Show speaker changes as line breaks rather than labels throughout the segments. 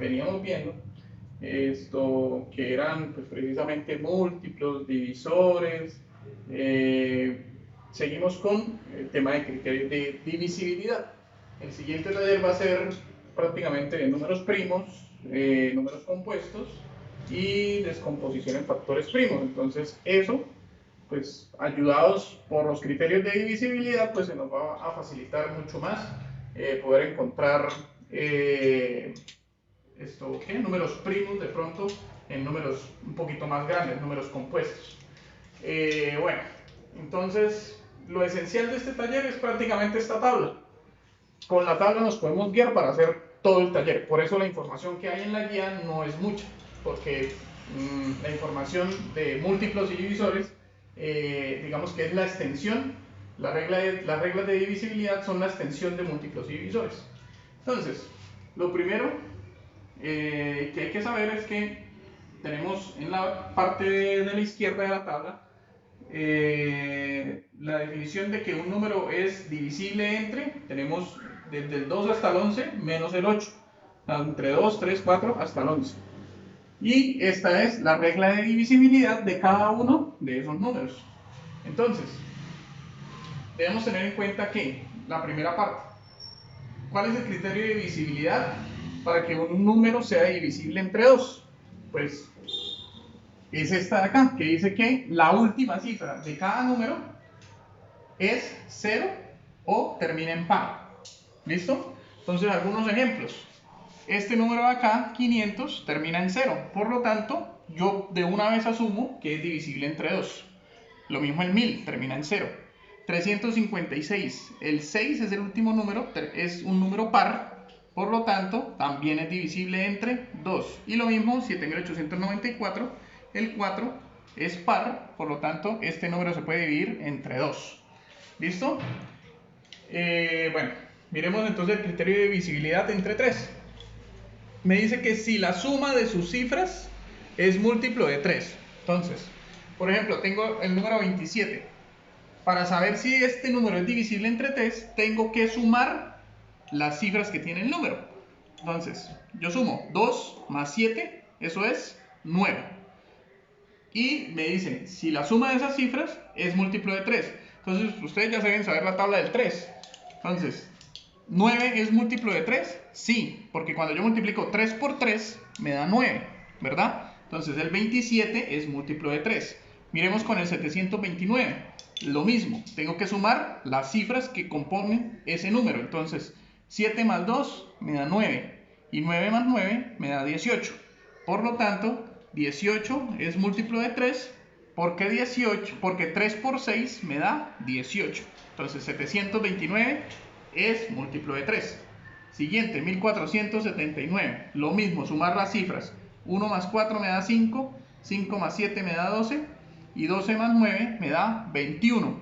veníamos viendo, esto que eran pues, precisamente múltiplos, divisores. Seguimos con el tema de criterios de divisibilidad. El siguiente taller va a ser prácticamente de números primos, números compuestos y descomposición en factores primos. Entonces eso, pues ayudados por los criterios de divisibilidad, pues se nos va a facilitar mucho más poder encontrar números primos de pronto en números un poquito más grandes, números compuestos. Bueno, entonces lo esencial de este taller es prácticamente esta tabla. Con la tabla nos podemos guiar para hacer todo el taller, por eso la información que hay en la guía no es mucha, porque la información de múltiplos y divisores, digamos que es la extensión, las reglas de divisibilidad son la extensión de múltiplos y divisores. Entonces, lo primero que hay que saber es que tenemos en la parte de la izquierda de la tabla la definición de que un número es divisible entre, tenemos desde el 2 hasta el 11 menos el 8, entre 2, 3, 4 hasta el 11. Y esta es la regla de divisibilidad de cada uno de esos números. Entonces, debemos tener en cuenta que la primera parte, ¿cuál es el criterio de divisibilidad para que un número sea divisible entre 2? Pues es esta de acá, que dice que la última cifra de cada número es 0 o termina en par. ¿Listo? Entonces, algunos ejemplos. Este número de acá, 500, termina en 0. Por lo tanto, yo de una vez asumo que es divisible entre 2. Lo mismo el 1000, termina en 0. 356, el 6 es el último número, es un número par. Por lo tanto, también es divisible entre 2. Y lo mismo, 7894, el 4 es par. Por lo tanto, este número se puede dividir entre 2. ¿Listo? Bueno, miremos entonces el criterio de divisibilidad entre 3. Me dice que si la suma de sus cifras es múltiplo de 3. Entonces, por ejemplo, tengo el número 27. Para saber si este número es divisible entre 3, tengo que sumar las cifras que tiene el número. Entonces, yo sumo 2 más 7, eso es 9. Y me dice, si la suma de esas cifras es múltiplo de 3. Entonces, ustedes ya deben saber la tabla del 3. Entonces, ¿9 es múltiplo de 3? Sí, porque cuando yo multiplico 3 por 3, me da 9, ¿verdad? Entonces, el 27 es múltiplo de 3. Miremos con el 729. Lo mismo, tengo que sumar las cifras que componen ese número. Entonces, 7 más 2 me da 9. Y 9 más 9 me da 18. Por lo tanto, 18 es múltiplo de 3. ¿Por qué 18? Porque 3 por 6 me da 18. Entonces, 729 es múltiplo de 3. Siguiente, 1479. Lo mismo, sumar las cifras. 1 más 4 me da 5. 5 más 7 me da 12. Y 12 más 9 me da 21.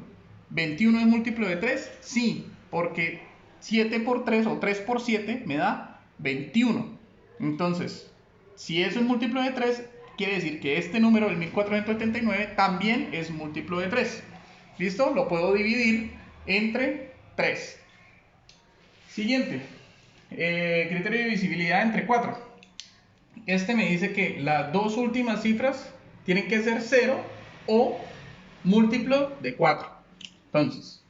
¿21 es múltiplo de 3? Sí, porque 7 por 3 o 3 por 7 me da 21. Entonces, si eso es múltiplo de 3, quiere decir que este número, el 1479, también es múltiplo de 3. ¿Listo? Lo puedo dividir entre 3. Siguiente, criterio de divisibilidad entre 4. Este me dice que las dos últimas cifras tienen que ser 0 o múltiplo de 4. Entonces,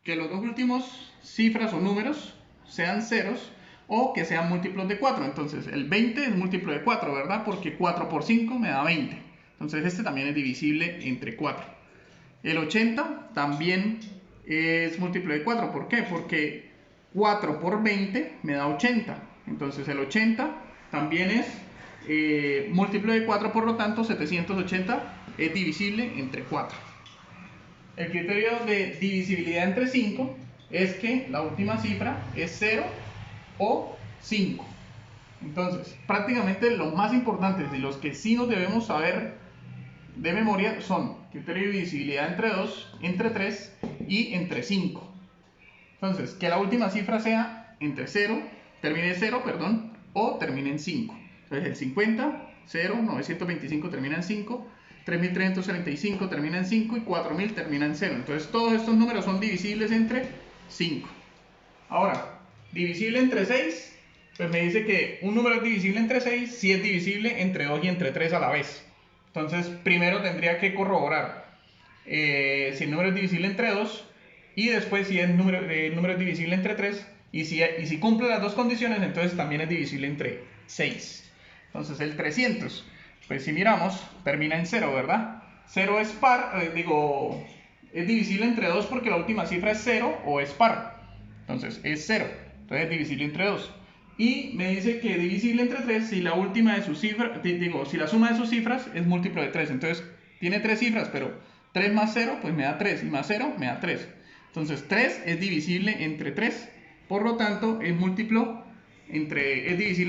que los dos últimos cifras o números sean ceros o que sean múltiplos de 4. Entonces, el 20 es múltiplo de 4, ¿verdad? Porque 4 por 5 me da 20. Entonces, este también es divisible entre 4. El 80 también es múltiplo de 4. ¿Por qué? Porque 4 por 20 me da 80. Entonces, el 80 también es múltiplo de 4, por lo tanto 780 es divisible entre 4. El criterio de divisibilidad entre 5 es que la última cifra es 0 o 5. Entonces, prácticamente los más importantes y los que sí nos debemos saber de memoria son criterio de divisibilidad entre 2, entre 3 y entre 5. Entonces, que la última cifra sea entre 0, termine en 0, perdón, o termine en 5. Entonces, el 50, 0, 925 termina en 5, 3335 termina en 5 y 4000 termina en 0. Entonces, todos estos números son divisibles entre 5. Ahora, divisible entre 6, pues me dice que un número es divisible entre 6 si es divisible entre 2 y entre 3 a la vez. Entonces, primero tendría que corroborar si el número es divisible entre 2 y después si el número es divisible entre 3 y si cumple las dos condiciones, entonces también es divisible entre 6. Entonces, el 300, pues si miramos, termina en 0, ¿verdad? 0 es par, es divisible entre 2 porque la última cifra es 0 o es par. Entonces es 0, entonces es divisible entre 2. Y me dice que es divisible entre 3 si la última de sus cifras, si la suma de sus cifras es múltiplo de 3. Entonces tiene 3 cifras, pero 3 más 0 pues me da 3 y más 0 me da 3. Entonces 3 es divisible entre 3, por lo tanto es divisible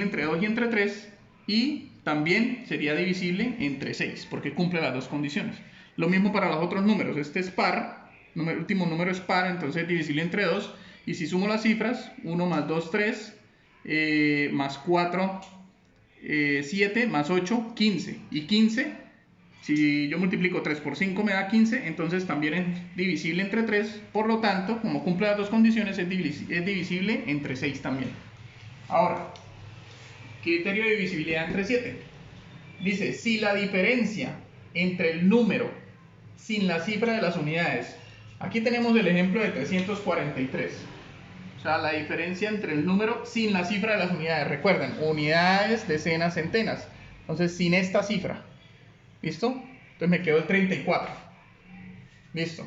entre 2 y entre 3 y también sería divisible entre 6 porque cumple las dos condiciones. Lo mismo para los otros números, este es par, el último número es par, entonces es divisible entre 2 y si sumo las cifras, 1 más 2, 3, más 4, 7, más 8, 15 y 15, si yo multiplico 3 por 5 me da 15, entonces también es divisible entre 3, por lo tanto, como cumple las dos condiciones, es divisible entre 6 también. Ahora, criterio de divisibilidad entre 7. Dice, si la diferencia entre el número sin la cifra de las unidades, aquí tenemos el ejemplo de 343, o sea, la diferencia entre el número sin la cifra de las unidades, recuerden, unidades, decenas, centenas, entonces sin esta cifra, ¿listo? Entonces me quedó el 34, ¿listo?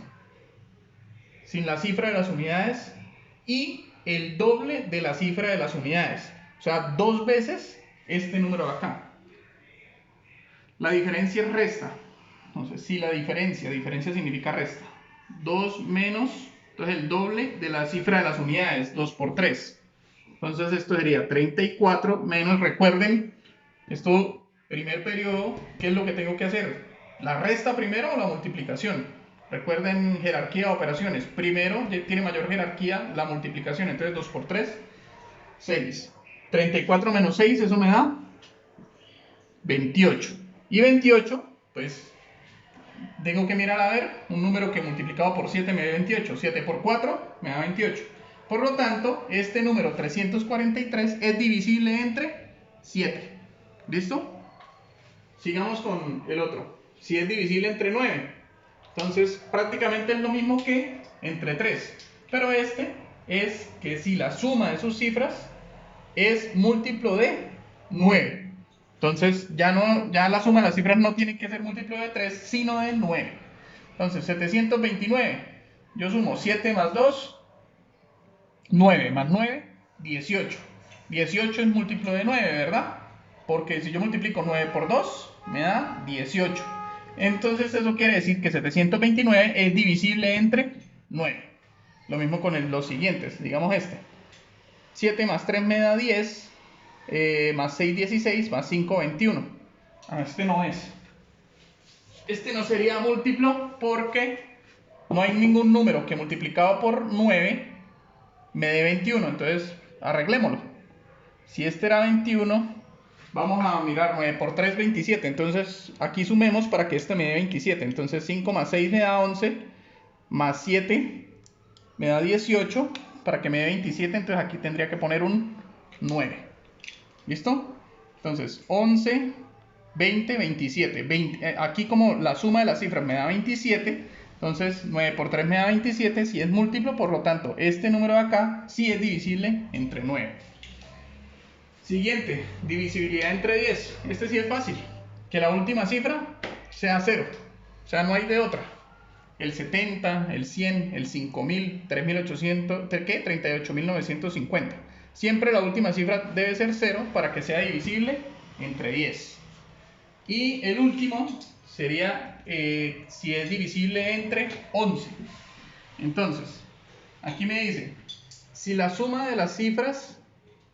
Sin la cifra de las unidades y el doble de la cifra de las unidades, o sea, 2 veces este número de acá. La diferencia es resta, entonces si la diferencia significa resta, 2 menos, entonces el doble de la cifra de las unidades, 2 por 3, entonces esto sería 34 menos, recuerden, esto, primer periodo, ¿qué es lo que tengo que hacer? ¿La resta primero o la multiplicación? Recuerden jerarquía de operaciones, primero tiene mayor jerarquía la multiplicación, entonces 2 por 3, 6, 34 menos 6, eso me da 28. Y 28, pues tengo que mirar a ver un número que multiplicado por 7 me da 28. 7 por 4 me da 28. Por lo tanto, este número 343 es divisible entre 7. ¿Listo? Sigamos con el otro. Si es divisible entre 9, entonces prácticamente es lo mismo que entre 3. Pero este es que si la suma de sus cifras es múltiplo de 9. Entonces ya la suma de las cifras no tiene que ser múltiplo de 3, sino de 9. Entonces 729, yo sumo 7 más 2, 9 más 9, 18. 18 es múltiplo de 9, ¿verdad? Porque si yo multiplico 9 por 2, me da 18. Entonces eso quiere decir que 729 es divisible entre 9. Lo mismo con los siguientes, digamos este. 7 más 3 me da 10. Más 6, 16, más 5, 21. Este no es. Este no sería múltiplo porque no hay ningún número que multiplicado por 9 me dé 21. Entonces, arreglémoslo. Si este era 21, vamos a mirar 9 por 3, 27. Entonces, aquí sumemos para que este me dé 27. Entonces, 5 más 6 me da 11, más 7 me da 18, para que me dé 27. Entonces, aquí tendría que poner un 9. ¿Listo? Entonces, 11, 20, 27. Aquí como la suma de las cifras me da 27, entonces 9 por 3 me da 27, si es múltiplo, por lo tanto, este número de acá sí es divisible entre 9. Siguiente, divisibilidad entre 10. Este sí es fácil, que la última cifra sea 0, o sea, no hay de otra. El 70, el 100, el 5000, 3800, ¿qué? 38950. Siempre la última cifra debe ser 0 para que sea divisible entre 10. Y el último sería si es divisible entre 11. Entonces, aquí me dice, si la suma de las cifras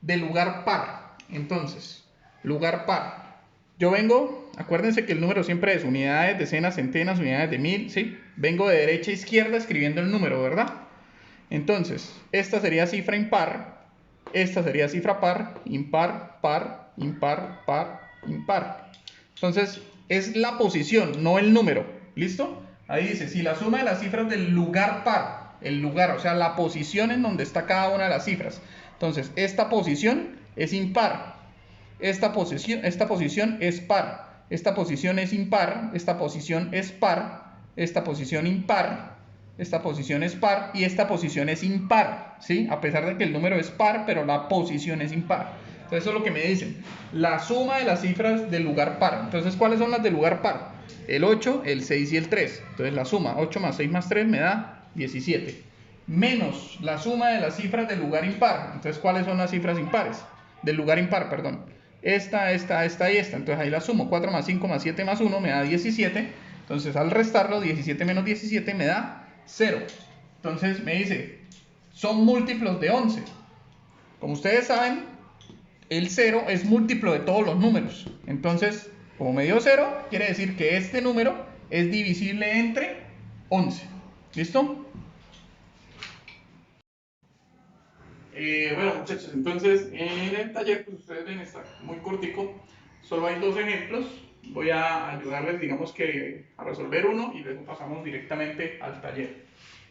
del lugar par, entonces, lugar par, yo vengo, acuérdense que el número siempre es unidades, decenas, centenas, unidades de 1000, ¿sí? Vengo de derecha a izquierda escribiendo el número, ¿verdad? Entonces, esta sería cifra impar. Esta sería cifra par, impar, par, impar, par, impar. Entonces, es la posición, no el número. ¿Listo? Ahí dice, si la suma de las cifras del lugar par, el lugar, o sea, la posición en donde está cada una de las cifras. Entonces, esta posición es impar. Esta posición es par. Esta posición es impar. Esta posición es par. Esta posición impar. Esta posición es par. Y esta posición es impar. ¿Sí? A pesar de que el número es par, pero la posición es impar. Entonces eso es lo que me dicen. La suma de las cifras del lugar par. Entonces, ¿cuáles son las del lugar par? El 8, el 6 y el 3. Entonces la suma 8 más 6 más 3 me da 17. Menos la suma de las cifras del lugar impar. Entonces, ¿cuáles son las cifras impares? Del lugar impar, perdón. Esta y esta. Entonces ahí la sumo. 4 más 5 más 7 más 1 me da 17. Entonces al restarlo, 17 menos 17 me da 0. Entonces me dice, son múltiplos de 11. Como ustedes saben, el 0 es múltiplo de todos los números. Entonces, como me dio 0, quiere decir que este número es divisible entre 11. ¿Listo? Bueno, muchachos, entonces en el taller, pues ustedes ven, está muy cortico. Solo hay 2 ejemplos. Voy a ayudarles, digamos que a resolver uno y luego pasamos directamente al taller.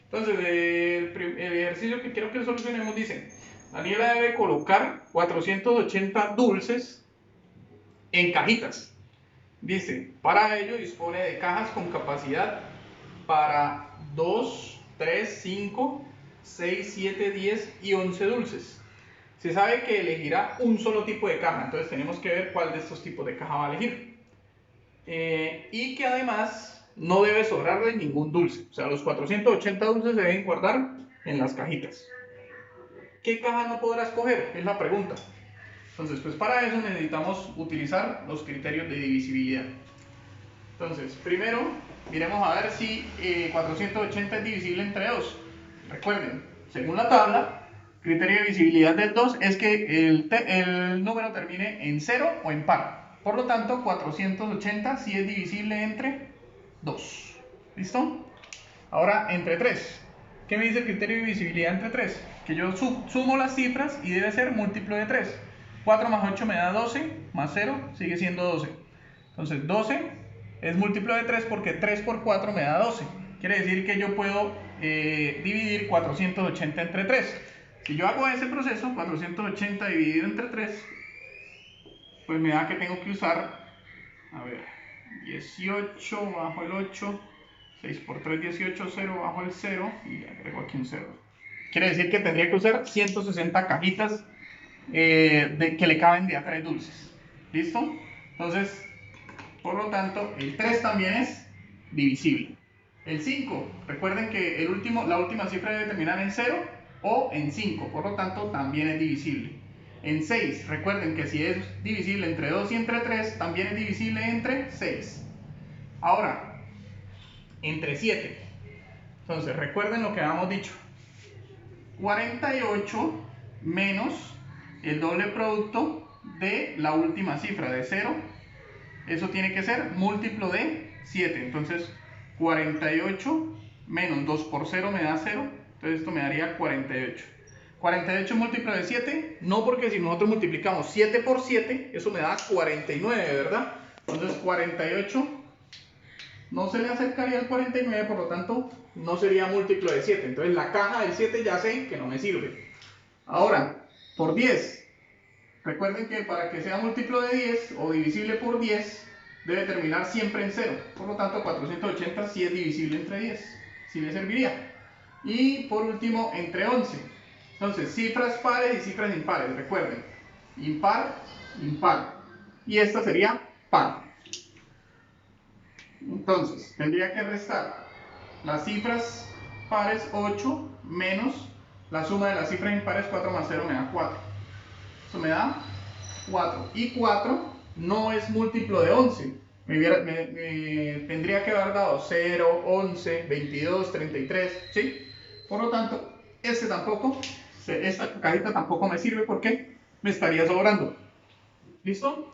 Entonces, el ejercicio que quiero que solucionemos dice: Daniela debe colocar 480 dulces en cajitas. Dice, para ello dispone de cajas con capacidad para 2, 3, 5, 6, 7, 10 y 11 dulces. Se sabe que elegirá un solo tipo de caja, entonces tenemos que ver cuál de estos tipos de caja va a elegir. Y que además no debe sobrarle ningún dulce. O sea, los 480 dulces se deben guardar en las cajitas. ¿Qué caja no podrá escoger? Es la pregunta. Entonces, pues para eso necesitamos utilizar los criterios de divisibilidad. Entonces, primero, miremos a ver si 480 es divisible entre 2. Recuerden, según la tabla, criterio de divisibilidad del 2 es que el número termine en 0 o en par. Por lo tanto, 480 sí es divisible entre 2. ¿Listo? Ahora, entre 3. ¿Qué me dice el criterio de divisibilidad entre 3? Que yo sumo las cifras y debe ser múltiplo de 3. 4 más 8 me da 12, más 0 sigue siendo 12. Entonces 12 es múltiplo de 3 porque 3 por 4 me da 12. Quiere decir que yo puedo dividir 480 entre 3. Si yo hago ese proceso, 480 dividido entre 3, pues me da que tengo que usar, a ver, 18 bajo el 8, 6 por 3, 18, 0 bajo el 0 y le agrego aquí un 0. Quiere decir que tendría que usar 160 cajitas que le caben de a 3 dulces. ¿Listo? Entonces, por lo tanto, el 3 también es divisible. El 5, recuerden que la última cifra debe terminar en 0 o en 5, por lo tanto también es divisible. En 6, recuerden que si es divisible entre 2 y entre 3, también es divisible entre 6. Ahora, entre 7. Entonces, recuerden lo que habíamos dicho. 48 menos el doble producto de la última cifra de 0. Eso tiene que ser múltiplo de 7. Entonces, 48 menos 2 por 0 me da 0. Entonces, esto me daría 48. 48 múltiplo de 7, no, porque si nosotros multiplicamos 7 por 7, eso me da 49, ¿verdad? Entonces 48 no se le acercaría al 49, por lo tanto no sería múltiplo de 7. Entonces la caja del 7 ya sé que no me sirve. Ahora, por 10. Recuerden que para que sea múltiplo de 10 o divisible por 10, debe terminar siempre en 0. Por lo tanto, 480 sí es divisible entre 10. Sí me serviría. Y por último, entre 11. Entonces, cifras pares y cifras impares, recuerden. Impar, impar. Y esta sería par. Entonces, tendría que restar las cifras pares 8 menos la suma de las cifras impares 4 más 0 me da 4. Eso me da 4. Y 4 no es múltiplo de 11. Me tendría que haber dado 0, 11, 22, 33, ¿sí? Por lo tanto, esta cajita tampoco me sirve porque me estaría sobrando. ¿Listo?